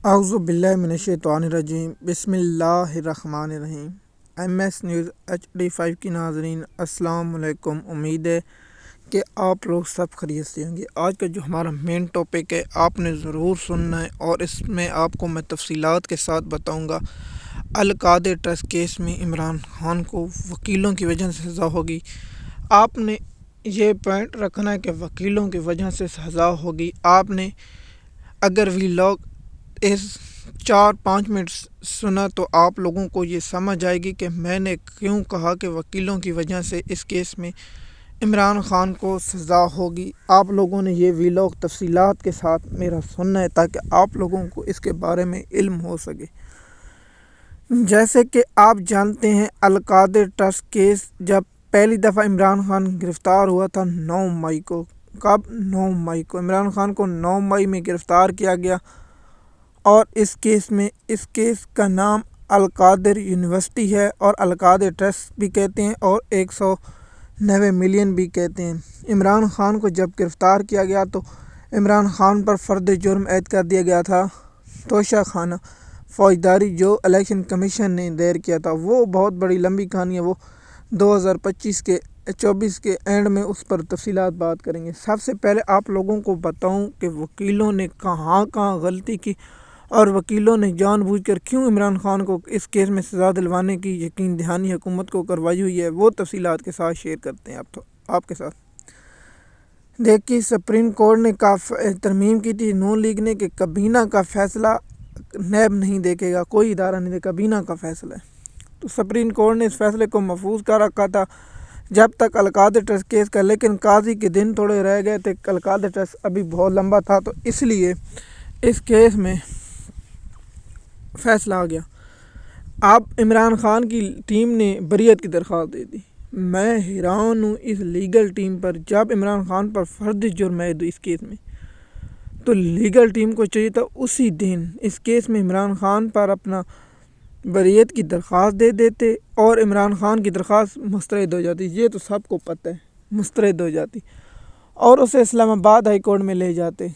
اعوذ باللہ من الشیطان الرجیم بسم اللہ الرحمن الرحیم۔ ایم ایس نیوز HD5 کی ناظرین السلام علیکم۔ امید ہے کہ آپ لوگ سب خیریت سے ہوں گے۔ آج کا جو ہمارا مین ٹاپک ہے آپ نے ضرور سننا ہے اور اس میں آپ کو میں تفصیلات کے ساتھ بتاؤں گا۔ القادر ٹرسٹ کیس میں عمران خان کو وکیلوں کی وجہ سے سزا ہوگی۔ آپ نے یہ پوائنٹ رکھنا ہے کہ وکیلوں کی وجہ سے سزا ہوگی۔ آپ نے اگر ویلاگ اس 4-5 منٹ سنا تو آپ لوگوں کو یہ سمجھ آئے گی کہ میں نے کیوں کہا کہ وکیلوں کی وجہ سے اس کیس میں عمران خان کو سزا ہوگی۔ آپ لوگوں نے یہ ویلاگ تفصیلات کے ساتھ میرا سننا ہے تاکہ آپ لوگوں کو اس کے بارے میں علم ہو سکے۔ جیسے کہ آپ جانتے ہیں القادر ٹرسٹ کیس جب پہلی دفعہ عمران خان گرفتار ہوا تھا 9 مئی کو۔ کب؟ 9 مئی کو عمران خان کو 9 مئی میں گرفتار کیا گیا اور اس کیس کا نام القادر یونیورسٹی ہے اور القادر ٹرسٹ بھی کہتے ہیں اور 190 ملین بھی کہتے ہیں۔ عمران خان کو جب گرفتار کیا گیا تو عمران خان پر فرد جرم عائد کر دیا گیا تھا توشہ خانہ فوجداری جو الیکشن کمیشن نے دائر کیا تھا۔ وہ بہت بڑی لمبی کہانی ہے، وہ 2024 کے اینڈ میں اس پر تفصیلات بات کریں گے۔ سب سے پہلے آپ لوگوں کو بتاؤں کہ وکیلوں نے کہاں غلطی کی اور وکیلوں نے جان بوجھ کر کیوں عمران خان کو اس کیس میں سزا دلوانے کی یقین دہانی حکومت کو کروائی ہوئی ہے، وہ تفصیلات کے ساتھ شیئر کرتے ہیں آپ کے ساتھ۔ دیکھیے، سپریم کورٹ نے ترمیم کی تھی نون لیگ نے کہ کابینہ کا فیصلہ نیب نہیں دیکھے گا، کوئی ادارہ نہیں دے، کابینہ کا فیصلہ ہے۔ تو سپریم کورٹ نے اس فیصلے کو محفوظ کر رکھا تھا جب تک القادر ٹرسٹ کیس کا، لیکن قاضی کے دن تھوڑے رہ گئے تھے، القادر ٹرسٹ ابھی بہت لمبا تھا تو اس لیے اس کیس میں فیصلہ آ گیا۔ اب عمران خان کی ٹیم نے بریت کی درخواست دے دی۔ میں حیران ہوں اس لیگل ٹیم پر، جب عمران خان پر فرد جرم عائد ہوئی اس کیس میں تو لیگل ٹیم کو چاہیے تھا اسی دن اس کیس میں عمران خان پر اپنا بریت کی درخواست دے دیتے اور عمران خان کی درخواست مسترد ہو جاتی، یہ تو سب کو پتہ ہے، مسترد ہو جاتی اور اسے اسلام آباد ہائی کورٹ میں لے جاتے۔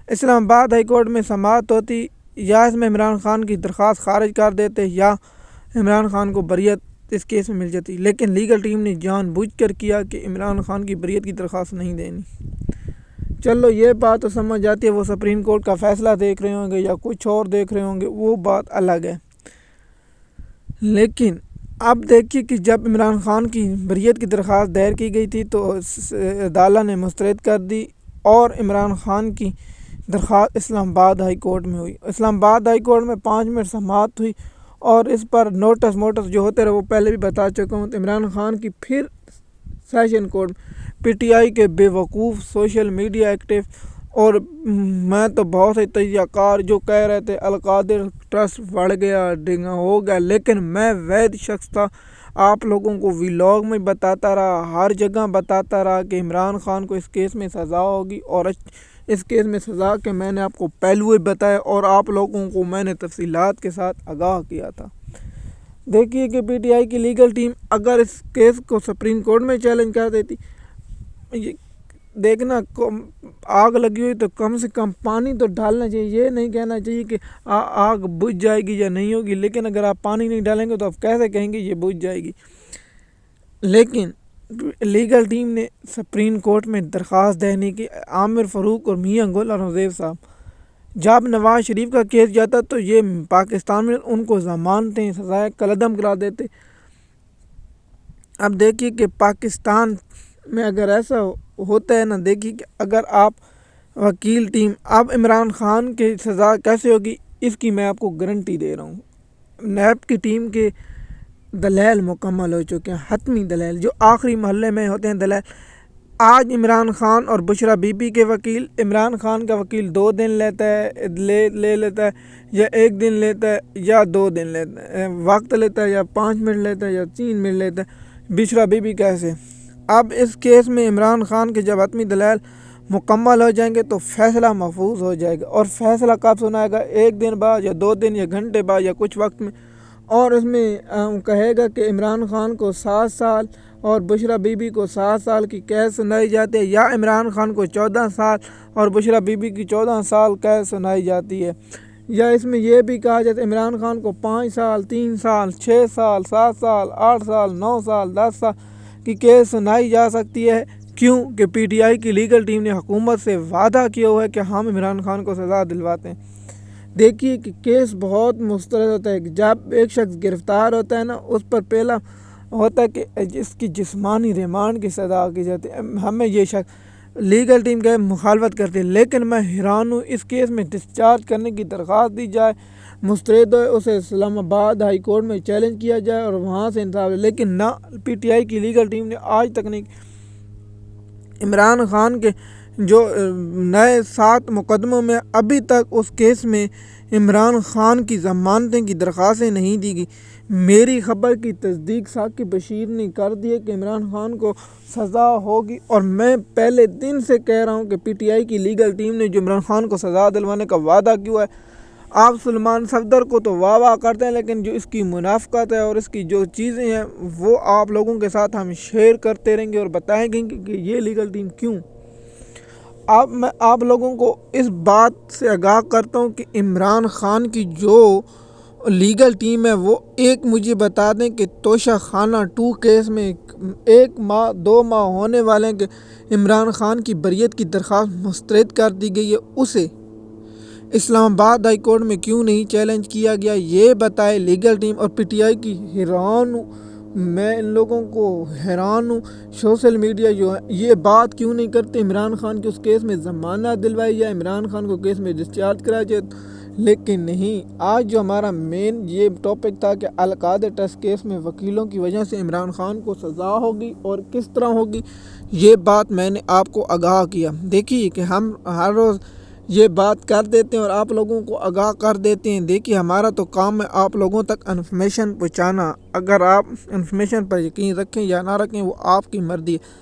اسلام آباد ہائی کورٹ میں سماعت ہوتی، یا اس میں عمران خان کی درخواست خارج کر دیتے یا عمران خان کو بریت اس کیس میں مل جاتی، لیکن لیگل ٹیم نے جان بوجھ کر کیا کہ عمران خان کی بریت کی درخواست نہیں دینی۔ چلو یہ بات تو سمجھ جاتی ہے، وہ سپریم کورٹ کا فیصلہ دیکھ رہے ہوں گے یا کچھ اور دیکھ رہے ہوں گے، وہ بات الگ ہے۔ لیکن اب دیکھیے کہ جب عمران خان کی بریت کی درخواست دائر کی گئی تھی تو عدالت نے مسترد کر دی اور عمران خان کی درخواست اسلام آباد ہائی کورٹ میں ہوئی۔ اسلام آباد ہائی کورٹ میں 5 منٹ سماعت ہوئی اور اس پر نوٹس جو ہوتے رہے وہ پہلے بھی بتا چکا ہوں۔ عمران خان کی پھر session court P T I کے بے وقوف سوشل میڈیا ایکٹیو اور میں تو بہت سے تجزیہ کار جو کہہ رہے تھے القادر ٹرسٹ بڑھ گیا، ڈنگا ہو گیا، لیکن میں وید شخص تھا، آپ لوگوں کو ویلاگ میں بتاتا رہا، ہر جگہ بتاتا رہا کہ عمران خان کو اس کیس میں سزا ہوگی اور اس کیس میں سزا کے میں نے آپ کو پہلو ہی بتایا اور آپ لوگوں کو میں نے تفصیلات کے ساتھ آگاہ کیا تھا۔ دیکھیے کہ پی ٹی آئی کی لیگل ٹیم اگر اس کیس کو سپریم کورٹ میں چیلنج کر دیتی، دیکھنا آگ لگی ہوئی تو کم سے کم پانی تو ڈالنا چاہیے، یہ نہیں کہنا چاہیے کہ آگ بجھ جائے گی یا نہیں ہوگی، لیکن اگر آپ پانی نہیں ڈالیں گے تو آپ کیسے کہیں گے یہ بجھ جائے گی۔ لیکن لیگل ٹیم نے سپریم کورٹ میں درخواست دینے کی، عامر فاروق اور میاں گل اور حزیف صاحب، جب نواز شریف کا کیس جاتا تو یہ پاکستان میں ان کو ضمانتیں سزائے قلعدم کرا دیتے۔ اب دیکھیے کہ پاکستان میں اگر ایسا ہوتا ہے نا، دیکھیے کہ اگر آپ وکیل ٹیم، اب عمران خان کی سزا کیسے ہوگی اس کی میں آپ کو گارنٹی دے رہا ہوں۔ نیب کی ٹیم کے دلائل مکمل ہو چکے ہیں، حتمی دلائل جو آخری مرحلے میں ہوتے ہیں دلائل۔ آج عمران خان اور بشرا بی بی کے وکیل، عمران خان کا وکیل 2 دن لیتا ہے، لے لیتا ہے یا 1 دن لیتا ہے یا 2 دن لیتا ہے، وقت لیتا ہے یا 5 منٹ لیتا ہے یا 3 منٹ لیتا ہے، بشرا بی بی کیسے۔ اب اس کیس میں عمران خان کے جب حتمی دلائل مکمل ہو جائیں گے تو فیصلہ محفوظ ہو جائے گا، اور فیصلہ کب سنائے گا؟ 1 دن بعد یا 2 دن یا گھنٹے بعد یا کچھ وقت میں، اور اس میں کہے گا کہ عمران خان کو 7 سال اور بشرا بی بی کو 7 سال کی قید سنائی جاتی ہے، یا عمران خان کو 14 سال اور بشرا بی بی کی 14 سال قید سنائی جاتی ہے، یا اس میں یہ بھی کہا جاتا ہے عمران خان کو 5 سال 3 سال 6 سال 7 سال 8 سال 9 سال 10 سال کی قید سنائی جا سکتی ہے۔ کیوں کہ پی ٹی آئی کی لیگل ٹیم نے حکومت سے وعدہ کیا ہوا ہے کہ ہم عمران خان کو سزا دلواتے ہیں۔ دیکھیے کہ کیس بہت مسترد ہوتا ہے، جب ایک شخص گرفتار ہوتا ہے نا، اس پر پہلا ہوتا ہے کہ اس کی جسمانی ریمانڈ کی سزا کی جاتی ہے۔ ہمیں یہ شخص لیگل ٹیم کا مخالفت کرتی ہے، لیکن میں حیران ہوں اس کیس میں ڈسچارج کرنے کی درخواست دی جائے، مسترد ہوئے اسے اسلام آباد ہائی کورٹ میں چیلنج کیا جائے اور وہاں سے انصاف، لیکن نہ پی ٹی آئی کی لیگل ٹیم نے آج تک نہیں۔ عمران خان کے جو نئے 7 مقدموں میں ابھی تک اس کیس میں عمران خان کی ضمانتیں کی درخواستیں نہیں دی گئی۔ میری خبر کی تصدیق ثاقب بشیر نے کر دی ہے کہ عمران خان کو سزا ہوگی، اور میں پہلے دن سے کہہ رہا ہوں کہ پی ٹی آئی کی لیگل ٹیم نے جو عمران خان کو سزا دلوانے کا وعدہ کیا ہے، آپ سلمان صفدر کو تو واہ واہ کرتے ہیں، لیکن جو اس کی منافقت ہے اور اس کی جو چیزیں ہیں وہ آپ لوگوں کے ساتھ ہم شیئر کرتے رہیں گے اور بتائیں گے کہ یہ لیگل ٹیم کیوں۔ میں آپ لوگوں کو اس بات سے آگاہ کرتا ہوں کہ عمران خان کی جو لیگل ٹیم ہے وہ ایک مجھے بتا دیں کہ توشہ خانہ 2 کیس میں 1 ماہ 2 ماہ ہونے والے ہیں کہ عمران خان کی بریت کی درخواست مسترد کر دی گئی ہے، اسے اسلام آباد ہائی کورٹ میں کیوں نہیں چیلنج کیا گیا، یہ بتائے لیگل ٹیم۔ اور پی ٹی آئی کی حیران ہوں میں، ان لوگوں کو حیران ہوں، سوشل میڈیا جو ہے یہ بات کیوں نہیں کرتے عمران خان کی اس کیس میں ضمانت دلوائی جائے، عمران خان کو کیس میں ڈسچارج کرایا جائے، لیکن نہیں۔ آج جو ہمارا مین یہ ٹاپک تھا کہ القادر ٹرسٹ کیس میں وکیلوں کی وجہ سے عمران خان کو سزا ہوگی اور کس طرح ہوگی، یہ بات میں نے آپ کو آگاہ کیا۔ دیکھیے کہ ہم ہر روز یہ بات کر دیتے ہیں اور آپ لوگوں کو آگاہ کر دیتے ہیں۔ دیکھیے ہمارا تو کام ہے آپ لوگوں تک انفارمیشن پہنچانا، اگر آپ انفارمیشن پر یقین رکھیں یا نہ رکھیں وہ آپ کی مرضی ہے،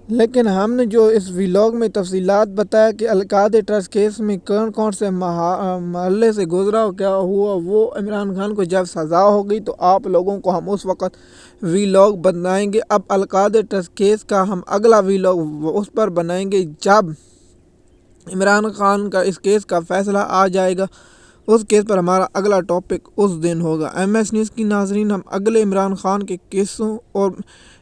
لیکن ہم نے جو اس ویلاگ میں تفصیلات بتایا کہ القادر ٹرسٹ کیس میں کون کون سے مرحلے سے گزرا کیا ہوا، وہ عمران خان کو جب سزا ہوگی تو آپ لوگوں کو ہم اس وقت ویلاگ بنائیں گے۔ اب القادر ٹرسٹ کیس کا ہم اگلا ویلاگ اس پر بنائیں گے جب عمران خان کا اس کیس کا فیصلہ آ جائے گا، اس کیس پر ہمارا اگلا ٹاپک اس دن ہوگا۔ ایم ایس نیوز کی ناظرین، ہم اگلے عمران خان کے کیسوں اور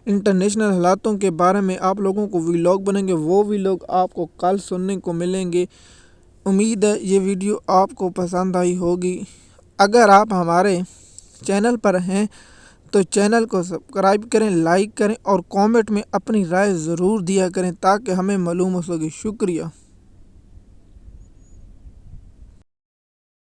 انٹرنیشنل حالاتوں کے بارے میں آپ لوگوں کو ویلاگ بنیں گے، وہ ویلاگ آپ کو کل سننے کو ملیں گے۔ امید ہے یہ ویڈیو آپ کو پسند آئی ہوگی۔ اگر آپ ہمارے چینل پر ہیں تو چینل کو سبسکرائب کریں، لائک کریں اور کامنٹ میں اپنی رائے ضرور دیا کریں تاکہ ہمیں معلوم ہو سکے۔ شکریہ۔